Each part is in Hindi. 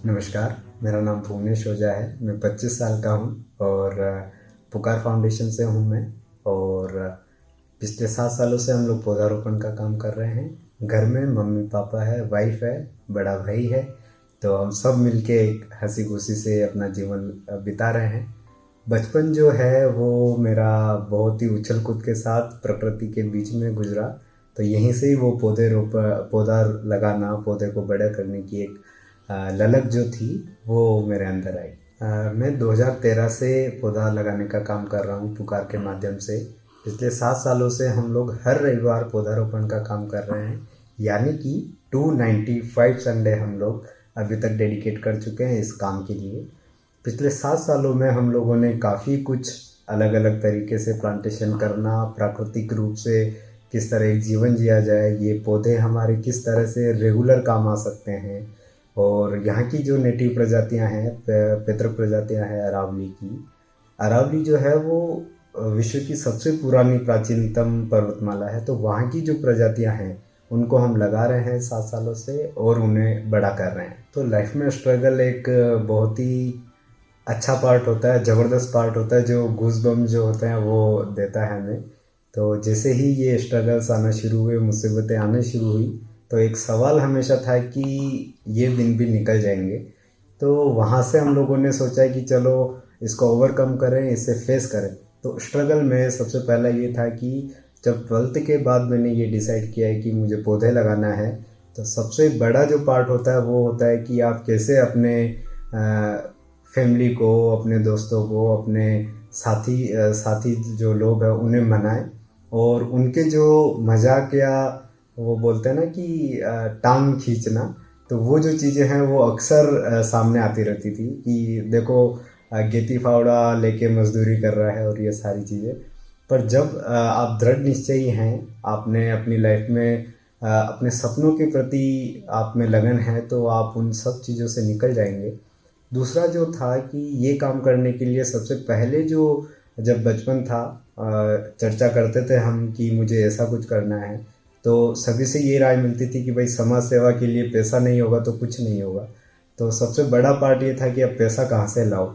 नमस्कार, मेरा नाम भुवनेश ओझा है। मैं 25 साल का हूँ और पुकार फाउंडेशन से हूँ मैं। और पिछले 7 सालों से हम लोग पौधारोपण का काम कर रहे हैं। घर में मम्मी पापा है, वाइफ है, बड़ा भाई है। तो हम सब मिलके एक हंसी खुशी से अपना जीवन बिता रहे हैं। बचपन जो है वो मेरा बहुत ही उछल कूद के साथ प्रकृति के बीच में गुजरा। तो यहीं से ही वो पौधा लगाना, पौधे को बड़ा करने की एक ललक जो थी वो मेरे अंदर आई। मैं 2013 से पौधा लगाने का काम कर रहा हूँ पुकार के माध्यम से। पिछले 7 सालों से हम लोग हर रविवार पौधारोपण का काम कर रहे हैं, यानी कि 295 संडे हम लोग अभी तक डेडिकेट कर चुके हैं इस काम के लिए। पिछले 7 सालों में हम लोगों ने काफ़ी कुछ अलग अलग तरीके से प्लांटेशन करना, प्राकृतिक रूप से किस तरह एक जीवन जिया जाए, ये पौधे हमारे किस तरह से रेगुलर काम आ सकते हैं। और यहाँ की जो नेटिव प्रजातियाँ हैं, पैतृक प्रजातियाँ हैं अरावली की। अरावली जो है वो विश्व की सबसे पुरानी प्राचीनतम पर्वतमाला है। तो वहाँ की जो प्रजातियाँ हैं उनको हम लगा रहे हैं 7 सालों से और उन्हें बड़ा कर रहे हैं। तो लाइफ में स्ट्रगल एक बहुत ही अच्छा पार्ट होता है, ज़बरदस्त पार्ट होता है, जो गूज़बम्प जो होते हैं वो देता है हमें। तो जैसे ही ये स्ट्रगल्स आना शुरू हुए, मुसीबतें आना शुरू हुई, तो एक सवाल हमेशा था कि ये दिन भी निकल जाएंगे। तो वहाँ से हम लोगों ने सोचा कि चलो इसको ओवरकम करें, इसे फेस करें। तो स्ट्रगल में सबसे पहला ये था कि जब 12th के बाद मैंने ये डिसाइड किया है कि मुझे पौधे लगाना है, तो सबसे बड़ा जो पार्ट होता है वो होता है कि आप कैसे अपने फैमिली को, अपने दोस्तों को, अपने साथी जो लोग हैं उन्हें मनाएं। और उनके जो मजाक या वो बोलते हैं ना कि टांग खींचना, तो वो जो चीज़ें हैं वो अक्सर सामने आती रहती थी कि देखो गेती फावड़ा लेके मजदूरी कर रहा है और ये सारी चीज़ें। पर जब आप दृढ़ निश्चयी हैं, आपने अपनी लाइफ में अपने सपनों के प्रति आप में लगन है, तो आप उन सब चीज़ों से निकल जाएंगे। दूसरा जो था कि ये काम करने के लिए सबसे पहले जो, जब बचपन था, चर्चा करते थे हम कि मुझे ऐसा कुछ करना है, तो सभी से ये राय मिलती थी कि भाई समाज सेवा के लिए पैसा नहीं होगा तो कुछ नहीं होगा। तो सबसे बड़ा पार्ट ये था कि अब पैसा कहाँ से लाओ।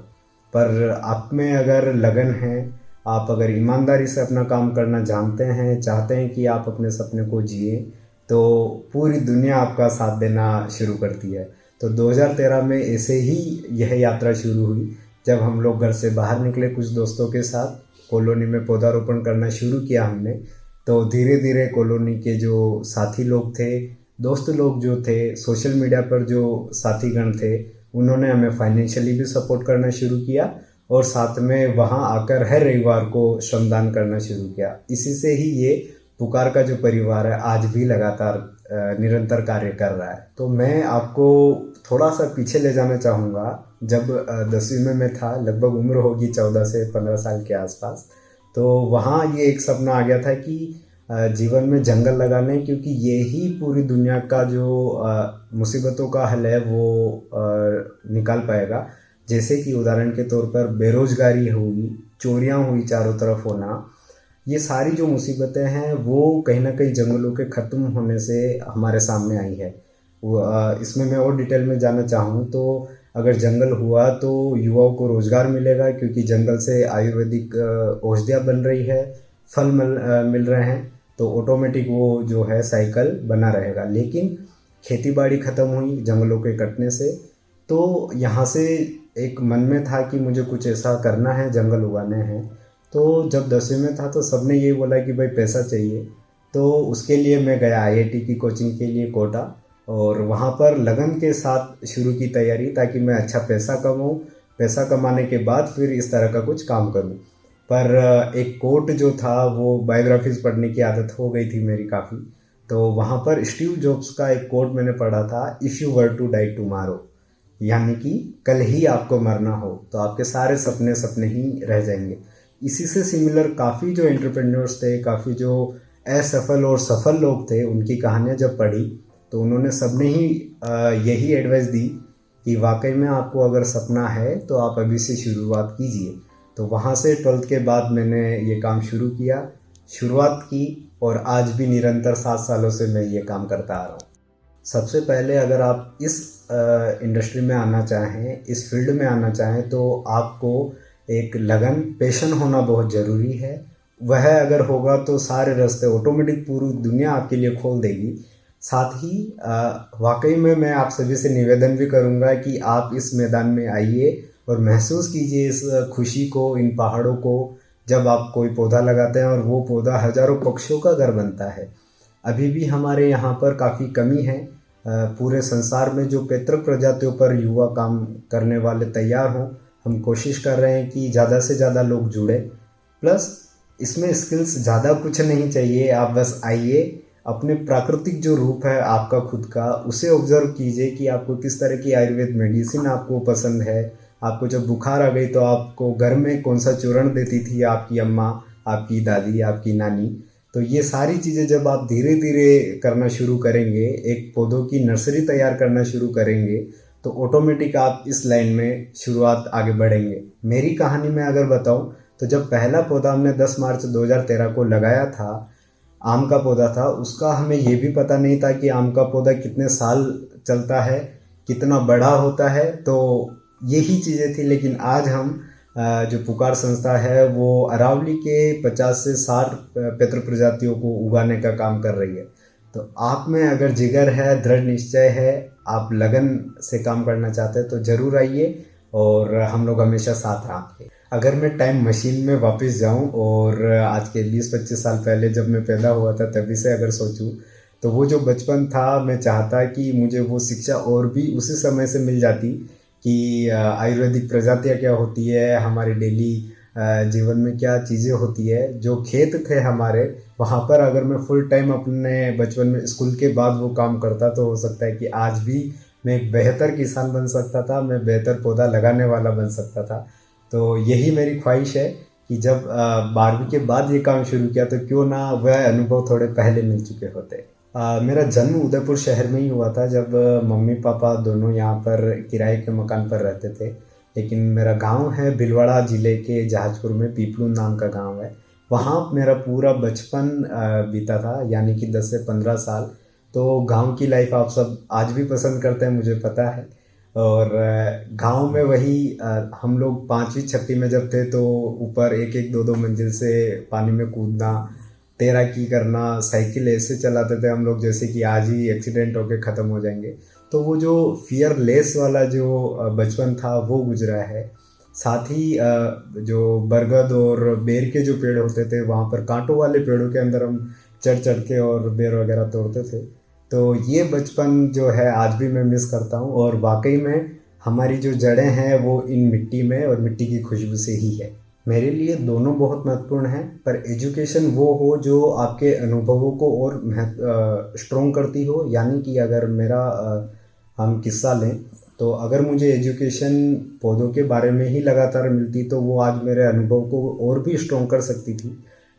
पर आप में अगर लगन है, आप अगर ईमानदारी से अपना काम करना जानते हैं, चाहते हैं कि आप अपने सपने को जिए, तो पूरी दुनिया आपका साथ देना शुरू करती है। तो 2013 में ऐसे ही यह यात्रा शुरू हुई, जब हम लोग घर से बाहर निकले कुछ दोस्तों के साथ, कॉलोनी में पौधारोपण करना शुरू किया हमने। तो धीरे धीरे कॉलोनी के जो साथी लोग थे, दोस्त लोग जो थे, सोशल मीडिया पर जो साथीगण थे, उन्होंने हमें फाइनेंशियली भी सपोर्ट करना शुरू किया और साथ में वहाँ आकर हर रविवार को श्रमदान करना शुरू किया। इसी से ही ये पुकार का जो परिवार है आज भी लगातार निरंतर कार्य कर रहा है। तो मैं आपको थोड़ा सा पीछे ले जाना चाहूँगा। जब 10वीं में मैं था, लगभग उम्र होगी 14 से 15 साल के आसपास, तो वहाँ ये एक सपना आ गया था कि जीवन में जंगल लगाने, क्योंकि ये ही पूरी दुनिया का जो मुसीबतों का हल है वो निकाल पाएगा। जैसे कि उदाहरण के तौर पर बेरोजगारी हुई, चोरियां हुई चारों तरफ होना, ये सारी जो मुसीबतें हैं वो कहीं ना कहीं जंगलों के ख़त्म होने से हमारे सामने आई है। इसमें मैं और डिटेल में जानना चाहूँ तो अगर जंगल हुआ तो युवाओं को रोज़गार मिलेगा, क्योंकि जंगल से आयुर्वेदिक औषधियाँ बन रही है, फल मिल रहे हैं, तो ऑटोमेटिक वो जो है साइकिल बना रहेगा। लेकिन खेती-बाड़ी ख़त्म हुई जंगलों के कटने से। तो यहाँ से एक मन में था कि मुझे कुछ ऐसा करना है, जंगल उगाने हैं। तो जब 10वीं में था तो सबने ये बोला कि भाई पैसा चाहिए। तो उसके लिए मैं गया आईआईटी की कोचिंग के लिए कोटा, और वहाँ पर लगन के साथ शुरू की तैयारी, ताकि मैं अच्छा पैसा कमाऊँ, पैसा कमाने के बाद फिर इस तरह का कुछ काम करूँ। पर एक कोट जो था, वो बायोग्राफीज़ पढ़ने की आदत हो गई थी मेरी काफ़ी। तो वहाँ पर स्टीव जॉब्स का एक कोट मैंने पढ़ा था, if you were to die tomorrow, यानी कि कल ही आपको मरना हो तो आपके सारे सपने सपने ही रह जाएंगे। इसी से सिमिलर काफ़ी जो एंटरप्रेन्योर्स थे, काफ़ी जो असफल और सफल लोग थे, उनकी कहानियाँ जब पढ़ी तो उन्होंने सबने ही यही एडवाइस दी कि वाकई में आपको अगर सपना है तो आप अभी से शुरुआत कीजिए। तो वहाँ से 12th के बाद मैंने ये काम शुरुआत की, और आज भी निरंतर 7 सालों से मैं ये काम करता आ रहा हूँ। सबसे पहले अगर आप इस इंडस्ट्री में आना चाहें, इस फील्ड में आना चाहें, तो आपको एक लगन, पैशन होना बहुत ज़रूरी है। वह अगर होगा तो सारे रास्ते ऑटोमेटिक पूरी दुनिया आपके लिए खोल देगी। साथ ही वाकई में मैं आप सभी से निवेदन भी करूंगा कि आप इस मैदान में आइए और महसूस कीजिए इस खुशी को, इन पहाड़ों को। जब आप कोई पौधा लगाते हैं और वो पौधा हजारों पक्षियों का घर बनता है। अभी भी हमारे यहाँ पर काफ़ी कमी है। पूरे संसार में जो पैतृक प्रजातियों पर युवा काम करने वाले तैयार हों, हम कोशिश कर रहे हैं कि ज़्यादा से ज़्यादा लोग जुड़े। प्लस इसमें स्किल्स ज़्यादा कुछ नहीं चाहिए, आप बस आइए, अपने प्राकृतिक जो रूप है आपका खुद का, उसे ऑब्जर्व कीजिए कि आपको किस तरह की आयुर्वेद मेडिसिन आपको पसंद है। आपको जब बुखार आ गई तो आपको घर में कौन सा चूर्ण देती थी आपकी अम्मा, आपकी दादी, आपकी नानी। तो ये सारी चीज़ें जब आप धीरे धीरे करना शुरू करेंगे, एक पौधों की नर्सरी तैयार करना शुरू करेंगे, तो ऑटोमेटिक आप इस लाइन में शुरुआत आगे बढ़ेंगे। मेरी कहानी में अगर बताऊं तो जब पहला पौधा हमने 10 मार्च 2013 को लगाया था, आम का पौधा था, उसका हमें ये भी पता नहीं था कि आम का पौधा कितने साल चलता है, कितना बड़ा होता है। तो यही चीज़ें थी। लेकिन आज हम जो पुकार संस्था है वो अरावली के 50 से 60 पेत्र प्रजातियों को उगाने का काम कर रही है। तो आप में अगर जिगर है, दृढ़ निश्चय है, आप लगन से काम करना चाहते हैं तो ज़रूर आइए और हम लोग हमेशा साथ हैं आपके। अगर मैं टाइम मशीन में वापस जाऊं और आज के 20-25 साल पहले जब मैं पैदा हुआ था तभी से अगर सोचूं, तो वो जो बचपन था, मैं चाहता कि मुझे वो शिक्षा और भी उसी समय से मिल जाती कि आयुर्वेदिक प्रजातियाँ क्या होती है, हमारे डेली जीवन में क्या चीज़ें होती है। जो खेत थे हमारे, वहाँ पर अगर मैं फुल टाइम अपने बचपन में स्कूल के बाद वो काम करता तो हो सकता है कि आज भी मैं एक बेहतर किसान बन सकता था, मैं बेहतर पौधा लगाने वाला बन सकता था। तो यही मेरी ख्वाहिश है कि जब 12वीं के बाद ये काम शुरू किया तो क्यों ना वह अनुभव थोड़े पहले मिल चुके होते। मेरा जन्म उदयपुर शहर में ही हुआ था, जब मम्मी पापा दोनों यहाँ पर किराए के मकान पर रहते थे। लेकिन मेरा गांव है भिलवाड़ा ज़िले के जहाजपुर में, पीपलू नाम का गांव है। वहाँ मेरा पूरा बचपन बीता था, यानी कि 10 से 15 साल। तो गांव की लाइफ आप सब आज भी पसंद करते हैं, मुझे पता है। और गांव में वही हम लोग 5वीं 6वीं में जब थे तो ऊपर 1-1 2-2 मंजिल से पानी में कूदना, तैराकी करना, साइकिल ऐसे चलाते थे हम लोग जैसे कि आज ही एक्सीडेंट होके ख़त्म हो जाएंगे। तो वो जो फियरलेस वाला जो बचपन था वो गुजरा है। साथ ही जो बरगद और बेर के जो पेड़ होते थे, वहाँ पर कांटों वाले पेड़ों के अंदर हम चढ़ चढ़ के और बेर वगैरह तोड़ते थे। तो ये बचपन जो है आज भी मैं मिस करता हूँ। और वाकई में हमारी जो जड़ें हैं वो इन मिट्टी में और मिट्टी की खुशबू से ही है। मेरे लिए दोनों बहुत महत्वपूर्ण हैं, पर एजुकेशन वो हो जो आपके अनुभवों को और स्ट्रॉन्ग करती हो। यानी कि अगर मेरा हम किस्सा लें तो अगर मुझे एजुकेशन पौधों के बारे में ही लगातार मिलती तो वो आज मेरे अनुभव को और भी स्ट्रॉन्ग कर सकती थी।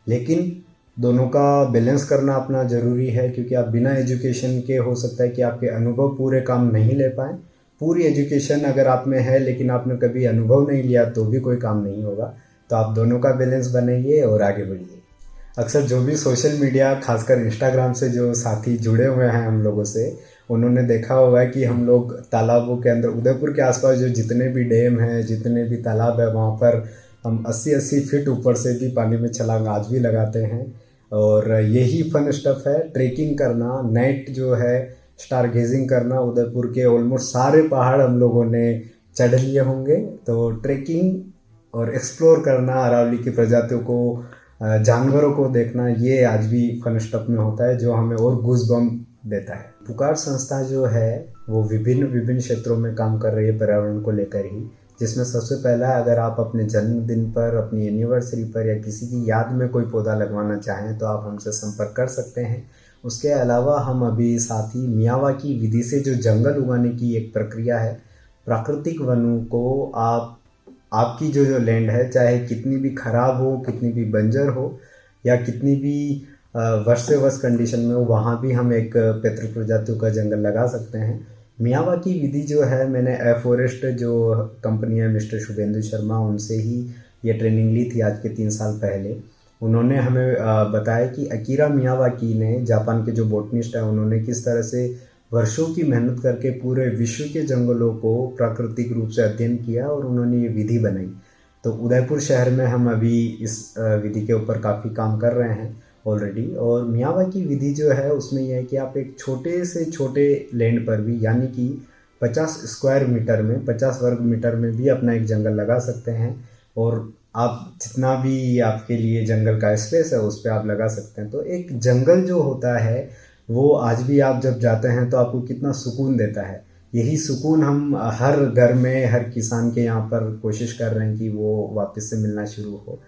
लेकिन दोनों का बैलेंस करना अपना ज़रूरी है, क्योंकि आप बिना एजुकेशन के हो सकता है कि आपके अनुभव पूरे काम नहीं ले पाएँ। पूरी एजुकेशन अगर आप में है लेकिन आपने कभी अनुभव नहीं लिया तो भी कोई काम नहीं होगा। तो आप दोनों का बैलेंस बनाइए और आगे बढ़िए। अक्सर जो भी सोशल मीडिया, खासकर इंस्टाग्राम से जो साथी जुड़े हुए हैं हम लोगों से, उन्होंने देखा होगा कि हम लोग तालाबों के अंदर, उदयपुर के आसपास जो जितने भी डैम हैं, जितने भी तालाब है, वहाँ पर हम 80-80 फीट ऊपर से भी पानी में छलांग आज भी लगाते हैं। और यही फन स्टफ है, ट्रैकिंग करना, नाइट जो है स्टार गेजिंग करना। उदयपुर के ऑलमोस्ट सारे पहाड़ हम लोगों ने चढ़ लिए होंगे। तो ट्रैकिंग और एक्सप्लोर करना, अरावली की प्रजातियों को, जानवरों को देखना, ये आज भी फन स्टफ में होता है जो हमें और गूज़बम्प देता है। पुकार संस्था जो है वो विभिन्न क्षेत्रों में काम कर रही है पर्यावरण को लेकर ही, जिसमें सबसे पहला, अगर आप अपने जन्मदिन पर, अपनी एनिवर्सरी पर या किसी की याद में कोई पौधा लगवाना चाहें तो आप हमसे संपर्क कर सकते हैं। उसके अलावा हम अभी साथ ही मियावाकी विधि से जो जंगल उगाने की एक प्रक्रिया है, प्राकृतिक वनों को आपकी जो लैंड है, चाहे कितनी भी खराब हो, कितनी भी बंजर हो या कितनी भी वर्ष से वर्ष कंडीशन में हो, वहाँ भी हम एक पैतृक प्रजातियों का जंगल लगा सकते हैं। मियावाकी विधि जो है, मैंने एफॉरेस्ट जो कंपनी है मिस्टर शुभेंदु शर्मा, उनसे ही ये ट्रेनिंग ली थी आज के 3 साल पहले। उन्होंने हमें बताया कि अकीरा मियावाकी ने, जापान के जो बोटनिस्ट है, उन्होंने किस तरह से वर्षों की मेहनत करके पूरे विश्व के जंगलों को प्राकृतिक रूप से अध्ययन किया और उन्होंने ये विधि बनाई। तो उदयपुर शहर में हम अभी इस विधि के ऊपर काफ़ी काम कर रहे हैं ऑलरेडी। और मियावाकी विधि जो है उसमें यह है कि आप एक छोटे से छोटे लैंड पर भी, यानी कि 50 स्क्वायर मीटर में, 50 वर्ग मीटर में भी अपना एक जंगल लगा सकते हैं। और आप जितना भी आपके लिए जंगल का स्पेस है उस पर आप लगा सकते हैं। तो एक जंगल जो होता है वो आज भी आप जब जाते हैं तो आपको कितना सुकून देता है। यही सुकून हम हर घर में, हर किसान के यहाँ पर कोशिश कर रहे हैं कि वो वापस से मिलना शुरू हो।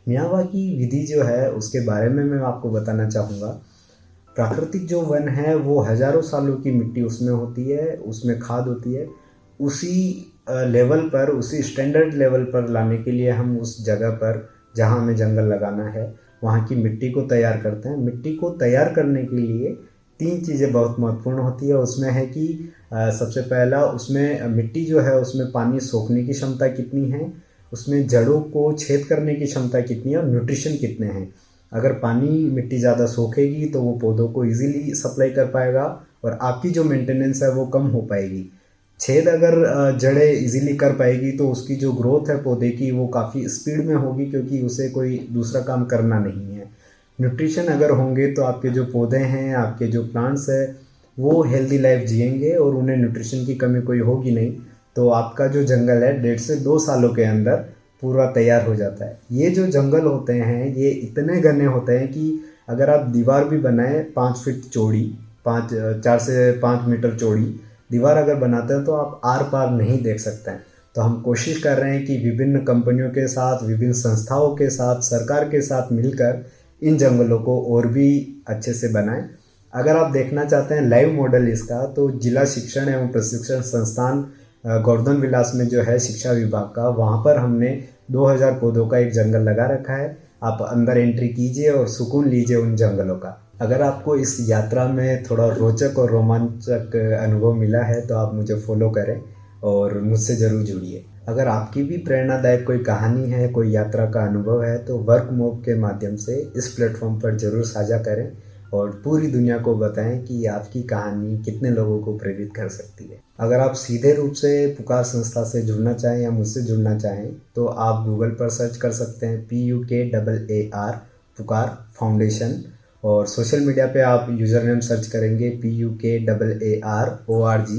मियावाकी विधि जो है उसके बारे में मैं आपको बताना चाहूँगा। प्राकृतिक जो वन है वो हज़ारों सालों की मिट्टी उसमें होती है, उसमें खाद होती है। उसी लेवल पर, उसी स्टैंडर्ड लेवल पर लाने के लिए हम उस जगह पर जहाँ हमें जंगल लगाना है वहाँ की मिट्टी को तैयार करते हैं। मिट्टी को तैयार करने के लिए 3 चीज़ें बहुत महत्वपूर्ण होती है। उसमें है कि सबसे पहला, उसमें मिट्टी जो है उसमें पानी सोखने की क्षमता कितनी है, उसमें जड़ों को छेद करने की क्षमता कितनी है और न्यूट्रिशन कितने हैं। अगर पानी मिट्टी ज़्यादा सोखेगी तो वो पौधों को इजीली सप्लाई कर पाएगा और आपकी जो मेंटेनेंस है वो कम हो पाएगी। छेद अगर जड़ें इजीली कर पाएगी तो उसकी जो ग्रोथ है पौधे की वो काफ़ी स्पीड में होगी, क्योंकि उसे कोई दूसरा काम करना नहीं है। न्यूट्रिशन अगर होंगे तो आपके जो पौधे हैं, आपके जो प्लांट्स हैं वो हेल्दी लाइफ जिएंगे और उन्हें न्यूट्रिशन की कमी कोई होगी नहीं। तो आपका जो जंगल है 1.5 से 2 सालों के अंदर पूरा तैयार हो जाता है। ये जो जंगल होते हैं ये इतने घने होते हैं कि अगर आप दीवार भी बनाएं 5 फीट चौड़ी, 4 से 5 मीटर चौड़ी दीवार अगर बनाते हैं तो आप आर पार नहीं देख सकते हैं। तो हम कोशिश कर रहे हैं कि विभिन्न कंपनियों के साथ, विभिन्न संस्थाओं के साथ, सरकार के साथ मिलकर इन जंगलों को और भी अच्छे से बनाएं। अगर आप देखना चाहते हैं लाइव मॉडल इसका, तो जिला शिक्षण एवं प्रशिक्षण संस्थान गोवर्धन विलास में जो है शिक्षा विभाग का, वहाँ पर हमने 2000 पौधों का एक जंगल लगा रखा है। आप अंदर एंट्री कीजिए और सुकून लीजिए उन जंगलों का। अगर आपको इस यात्रा में थोड़ा रोचक और रोमांचक अनुभव मिला है तो आप मुझे फॉलो करें और मुझसे ज़रूर जुड़िए। अगर आपकी भी प्रेरणादायक कोई कहानी है, कोई यात्रा का अनुभव है तो वर्कमॉब के माध्यम से इस प्लेटफॉर्म पर ज़रूर साझा करें और पूरी दुनिया को बताएं कि आपकी कहानी कितने लोगों को प्रेरित कर सकती है। अगर आप सीधे रूप से पुकार संस्था से जुड़ना चाहें या मुझसे जुड़ना चाहें तो आप गूगल पर सर्च कर सकते हैं PUKAAR पुकार फाउंडेशन, और सोशल मीडिया पे आप यूज़र नेम सर्च करेंगे PUKAARORG।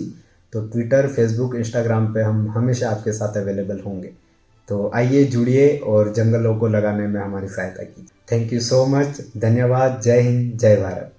तो ट्विटर, फेसबुक, इंस्टाग्राम पे हम हमेशा आपके साथ अवेलेबल होंगे। तो आइए जुड़िए और जंगलों को लगाने में हमारी सहायता कीजिए। Thank you so much. धन्यवाद। जय हिंद, जय भारत।